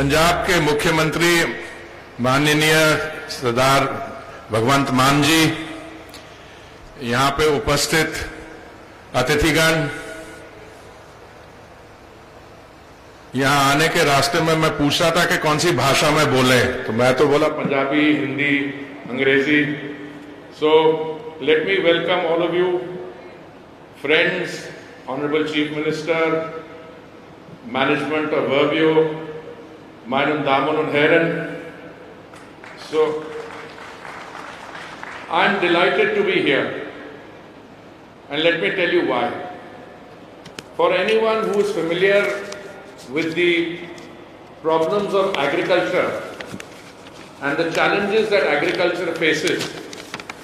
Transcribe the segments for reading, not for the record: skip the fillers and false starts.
पंजाब के मुख्यमंत्री माननीय सरदार भगवंत मान जी, यहां पे उपस्थित अतिथिगण, यहां आने के रास्ते में मैं पूछ रहा था कि कौन सी भाषा में बोले, तो मैं तो बोला पंजाबी, हिंदी, अंग्रेजी. So let me welcome all of you, friends, honourable chief minister, management of Verbio, meine Damen und Herren. So, I'm delighted to be here, and let me tell you why. For anyone who is familiar with the problems of agriculture and the challenges that agriculture faces,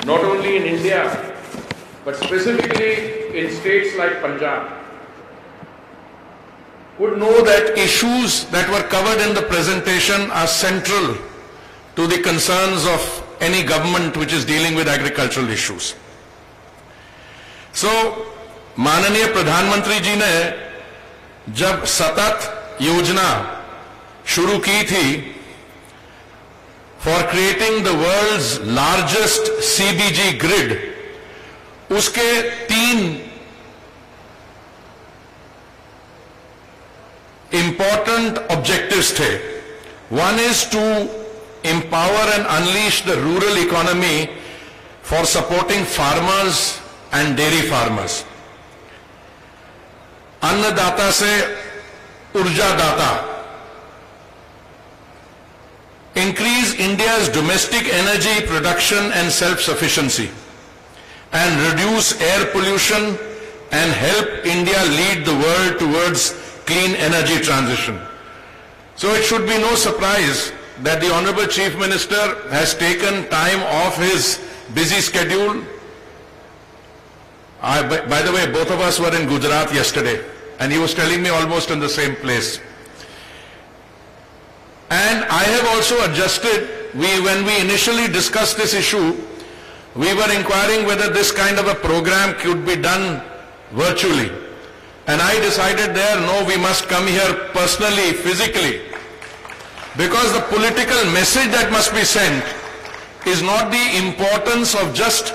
not only in India, but specifically in states like Punjab, would know that issues that were covered in the presentation are central to the concerns of any government which is dealing with agricultural issues. So, माननीय प्रधानमंत्री जी ने जब सतत योजना शुरू की थी for creating the world's largest CBG grid, उसके 3 important objectives थे. One is to empower and unleash the rural economy for supporting farmers and dairy farmers. अन्नदाता से ऊर्जादाता. Increase India's domestic energy production and self-sufficiency and reduce air pollution and help India lead the world towards clean energy transition. So it should be no surprise that the Honorable Chief Minister has taken time off his busy schedule. By the way, both of us were in Gujarat yesterday, and he was telling me almost in the same place. And I have also adjusted, when we initially discussed this issue, we were inquiring whether this kind of a program could be done virtually. And I decided there, no, we must come here personally, physically. Because the political message that must be sent is not the importance of just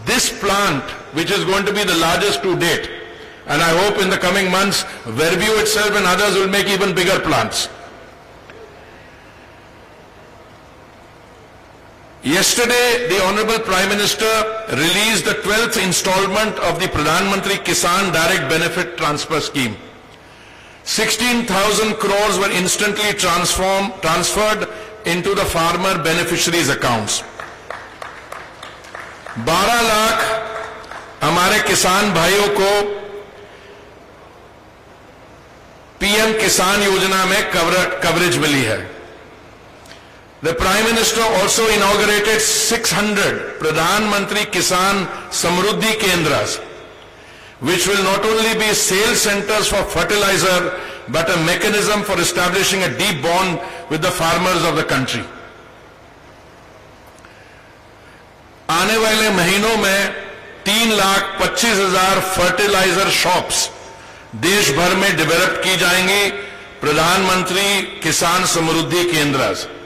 this plant, which is going to be the largest to date. And I hope in the coming months, Verbio itself and others will make even bigger plants. Yesterday, the Honorable Prime Minister released the 12th installment of the Pradhan Mantri Kisan Direct Benefit Transfer Scheme. 16,000 crores were instantly transferred into the farmer beneficiaries' accounts. 12 lakh हमारे किसान भाइयों को PM किसान योजना में coverage मिली है. The Prime Minister also inaugurated 600 Pradhan Mantri Kisan Samruddhi Kendras, which will not only be sales centers for fertilizer, but a mechanism for establishing a deep bond with the farmers of the country. आने वाले महीनों में 3,25,000 fertiliser shops देश भर में develop की जाएंगी प्रधानमंत्री किसान समृद्धि केंद्र से.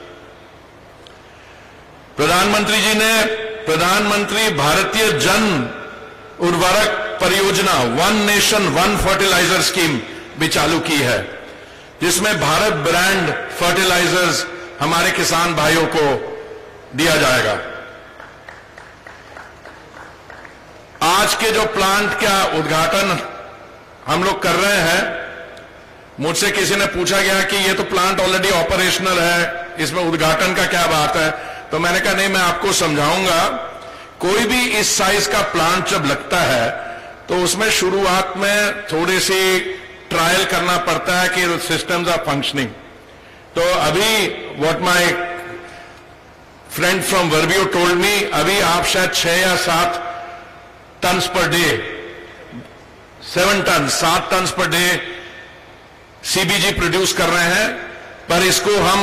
प्रधानमंत्री जी ने प्रधानमंत्री भारतीय जन उर्वरक परियोजना, one nation one fertiliser scheme भी चालू की है, जिसमें भारत ब्रांड फर्टिलाइजर्स हमारे किसान भाइयों को दिया जाएगा. आज के जो प्लांट का उद्घाटन हम लोग कर रहे हैं, मुझसे किसी ने पूछा गया कि ये तो प्लांट ऑलरेडी ऑपरेशनल है, इसमें उद्घाटन का क्या बात है. तो मैंने कहा नहीं, मैं आपको समझाऊंगा. कोई भी इस साइज का प्लांट जब लगता है तो उसमें शुरुआत में थोड़ी सी ट्रायल करना पड़ता है कि सिस्टम्स आर फंक्शनिंग. तो अभी what my friend from Verbio told me, अभी आप शायद 6 या 7 tons per day, 7 tons per day CBG produce कर रहे हैं. पर इसको हम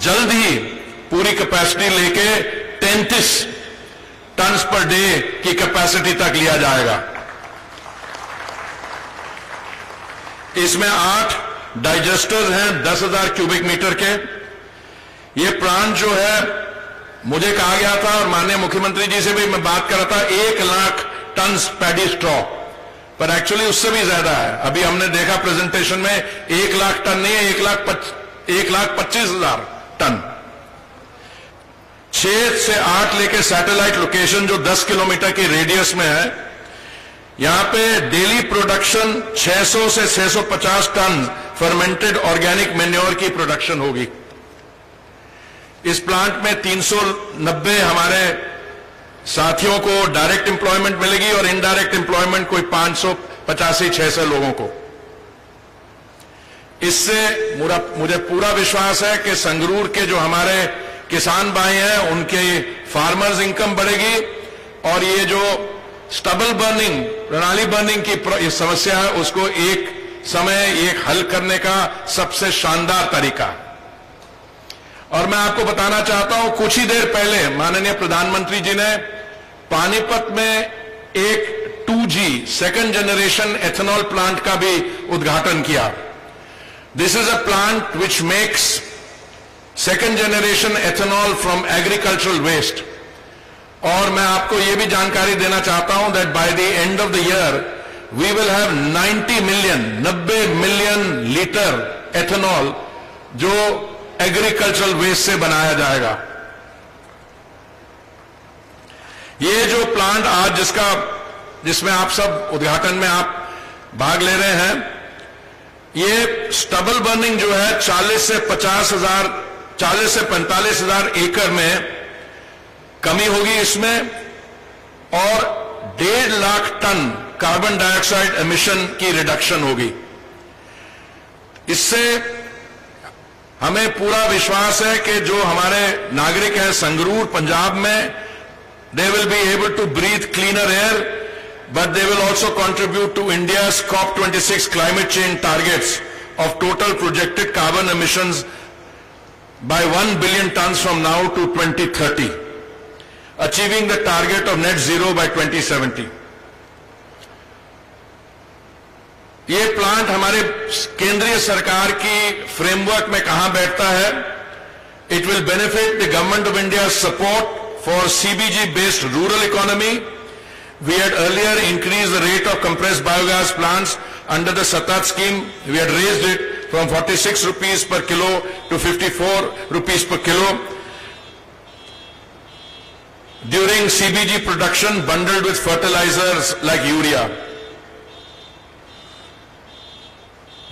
जल्द ही पूरी कैपेसिटी लेके 33 टन्स पर डे की कैपेसिटी तक लिया जाएगा. इसमें 8 डाइजेस्टर्स हैं 10,000 क्यूबिक मीटर के। ये प्लांट जो है, मुझे कहा गया था और माननीय मुख्यमंत्री जी से भी मैं बात कर रहा था, 1 लाख टन पैडी स्ट्रॉ, पर एक्चुअली उससे भी ज्यादा है। अभी हमने देखा प्रेजेंटेशन में 1 लाख टन नहीं है, 1,25,000 टन। 6 से 8 लेके सैटेलाइट लोकेशन जो 10 किलोमीटर के रेडियस में है, यहां पे डेली प्रोडक्शन 600 से 650 टन फर्मेंटेड ऑर्गेनिक मैन्योर की प्रोडक्शन होगी। इस प्लांट में 390 हमारे साथियों को डायरेक्ट एम्प्लॉयमेंट मिलेगी और इनडायरेक्ट एम्प्लॉयमेंट कोई 585-600 लोगों को। इससे मुझे पूरा विश्वास है कि संगरूर के जो हमारे किसान भाई हैं, उनके फार्मर्स इनकम बढ़ेगी और ये जो स्टबल बर्निंग, प्रणाली बर्निंग की समस्या है, उसको एक समय एक हल करने का सबसे शानदार तरीका। और मैं आपको बताना चाहता हूं, कुछ ही देर पहले माननीय प्रधानमंत्री जी ने पानीपत में एक 2G second generation ethanol plant का भी उद्घाटन किया। This is a plant which makes second generation ethanol from agricultural waste. और मैं आपको यह भी जानकारी देना चाहता हूं that by the end of the year we will have 90 million litre ethanol जो एग्रीकल्चरल वेस्ट से बनाया जाएगा। ये जो प्लांट आज जिसमें आप सब उद्घाटन में आप भाग ले रहे हैं, ये स्टबल बर्निंग जो है 40 से 45,000 एकड़ में कमी होगी इसमें, और 1.5 lakh tonne carbon dioxide emission की रिडक्शन होगी। इससे हमें पूरा विश्वास है कि जो हमारे नागरिक हैं संगरूर पंजाब में, they will be able to breathe cleaner air, but they will also contribute to India's COP26 climate change targets of total projected carbon emissions by 1 billion tons from now to 2030, achieving the target of net zero by 2070. ये plant हमारे केंद्रीय सरकार की framework में कहां बैठता है? It will benefit the government of India's support for CBG based rural economy. We had earlier increased the rate of compressed biogas plants under the Satat scheme. We had raised it from 46 rupees per kilo to 54 rupees per kilo during CBG production bundled with fertilizers like urea.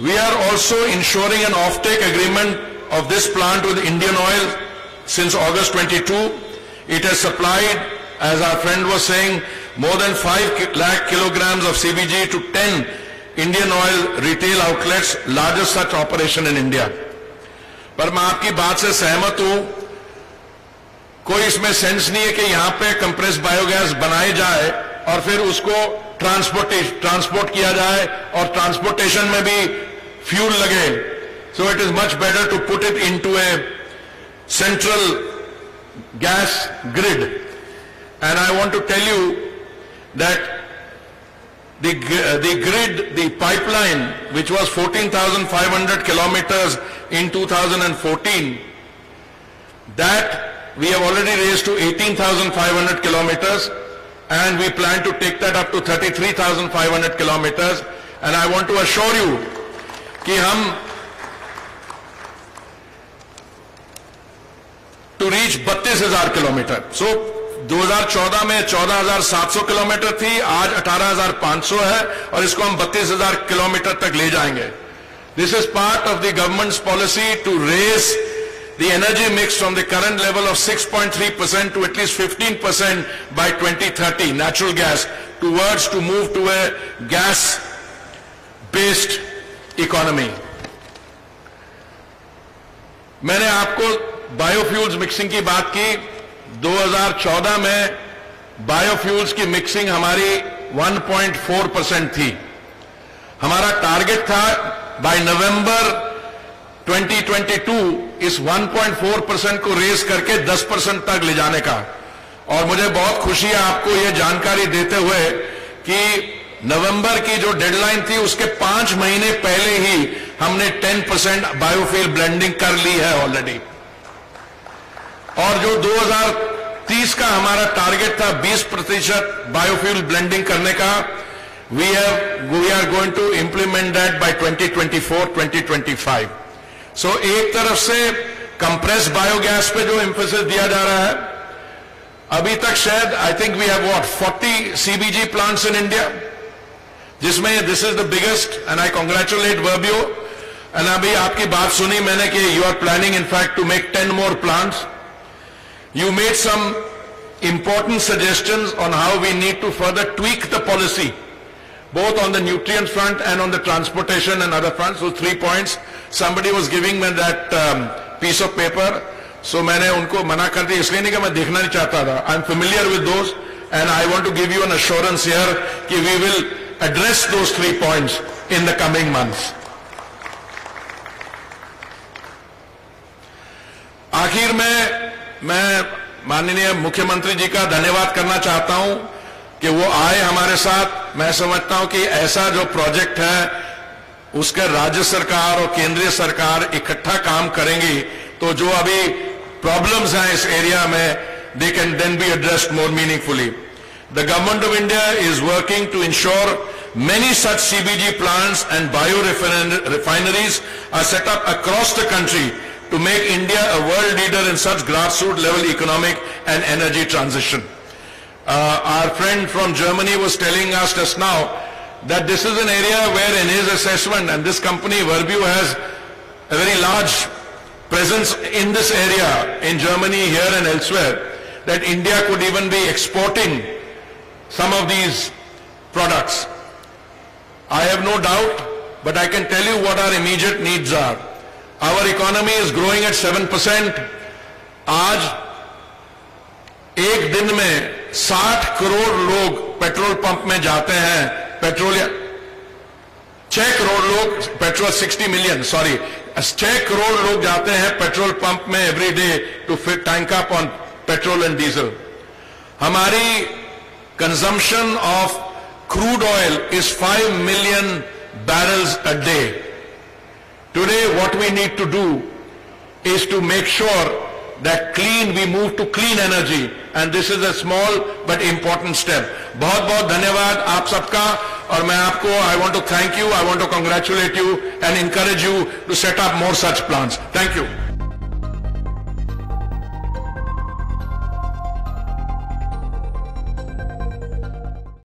We are also ensuring an offtake agreement of this plant with Indian Oil since August 22. It has supplied, as our friend was saying, more than 5 lakh kilograms of CBG to 10 Indian Oil retail outlets, largest such operation in India. पर मैं आपकी बात से सहमत हूं, कोई इसमें sense नहीं है कि यहां पे कंप्रेस बायोगैस बनाए जाए और फिर उसको ट्रांसपोर्ट किया जाए और ट्रांसपोर्टेशन में भी फ्यूल लगे. So it is much better to put it into a central gas grid. And I want to tell you that the grid, the pipeline, which was 14,500 kilometers in 2014, that we have already raised to 18,500 kilometers, and we plan to take that up to 33,500 kilometers. And I want to assure you कि हम to reach 32,000 kilometre. So 2014 में 14,700 kilometre थी, आज 18,500 है और इसको हम 32,000 kilometre तक ले जाएंगे. This is part of the government's policy to raise the energy mix from the current level of 6.3% to at least 15% by 2030, natural gas, towards to move to a gas-based economy. मैंने आपको biofuels mixing की बात की. 2014 में biofuels की mixing हमारी 1.4% थी. हमारा टारगेट था बाय नवंबर 2022 इस 1.4% को रेज करके 10% तक ले जाने का. और मुझे बहुत खुशी है आपको यह जानकारी देते हुए कि नवंबर की जो डेडलाइन थी उसके 5 महीने पहले ही हमने 10% बायोफ्यूल ब्लेंडिंग कर ली है ऑलरेडी। और जो 2030 का हमारा टारगेट था 20% बायोफ्यूल ब्लेंडिंग करने का, we are going to implement that by 2024-2025. So एक तरफ से कंप्रेस बायोगैस पे जो एम्फेसिस दिया जा रहा है, अभी तक शायद I think we have 40 CBG plants in India, जिसमें this is the biggest and I congratulate Verbio. And अभी आपकी बात सुनी मैंने कि you are planning in fact to make 10 more plants. You made some important suggestions on how we need to further tweak the policy, both on the nutrient front and on the transportation and other fronts. So 3 points. Somebody was giving me that piece of paper. So मैंने उनको मना कर दिया, इसलिए नहीं कि मैं देखना नहीं चाहता था. I'm familiar with those and I want to give you an assurance here कि we will address those 3 points in the coming months. आखिर में मैं माननीय मुख्यमंत्री जी का धन्यवाद करना चाहता हूं कि वो आए हमारे साथ। मैं समझता हूं कि ऐसा जो प्रोजेक्ट है उसके राज्य सरकार और केंद्रीय सरकार इकट्ठा काम करेंगी तो जो अभी प्रॉब्लम्स हैं इस एरिया में, they can then be addressed more meaningfully. The government of India is working to ensure many such CBG plants and biorefineries are set up across the country to make India a world leader in such grassroots level economic and energy transition. Our friend from Germany was telling us just now that this is an area where in his assessment, and this company Verbio has a very large presence in this area in Germany, here and elsewhere, that India could even be exporting some of these products. I have no doubt, but I can tell you what our immediate needs are. Our economy is growing at 7%. आज एक दिन में 60 करोड़ लोग petrol pump में जाते हैं, petrol 6 crore लोग, petrol 60 million, sorry 6 crore लोग जाते हैं पेट्रोल पंप में every day to fit tank up on petrol and diesel. हमारी consumption of crude oil is 5 million barrels a day. Today what we need to do is to make sure that we move to clean energy, and this is a small but important step. बहुत बहुत धन्यवाद आप सबका, और मैं आपको I want to thank you, I want to congratulate you and encourage you to set up more such plants. Thank you.